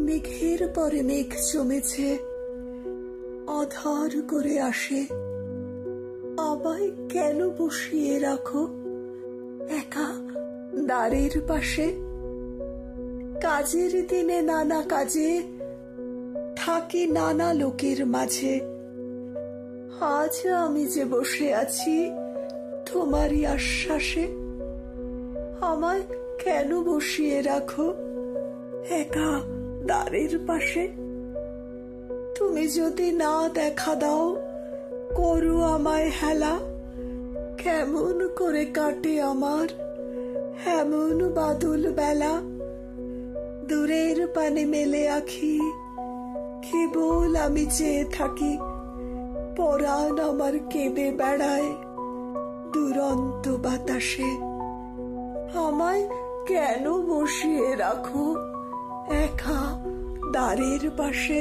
মেঘের পরে মেঘ জমেছে, আধার করে আসে। আমায় কেন বসিয়ে রাখো একা দ্বারের পাশে? কাজের দিনে নানা কাজে থাকি নানা লোকের মাঝে। আজ আমি যে বসে আছি তোমারই আশ্বাসে। আমায় কেন বসিয়ে রাখো একা দ্বারের পাশে? তুমি যদি না দেখা দাও, করো আমায় হেলা। কেমন করে কাটে আমার এমন বাদল বেলা? দূরের পানে মেলে আঁখি, কেবল আমি চেয়ে থাকি। পরাণ আমার কেঁদে বেড়ায় দুরন্ত বাতাসে। আমায় কেন বসিয়ে রাখো একা দ্বারের পাশে?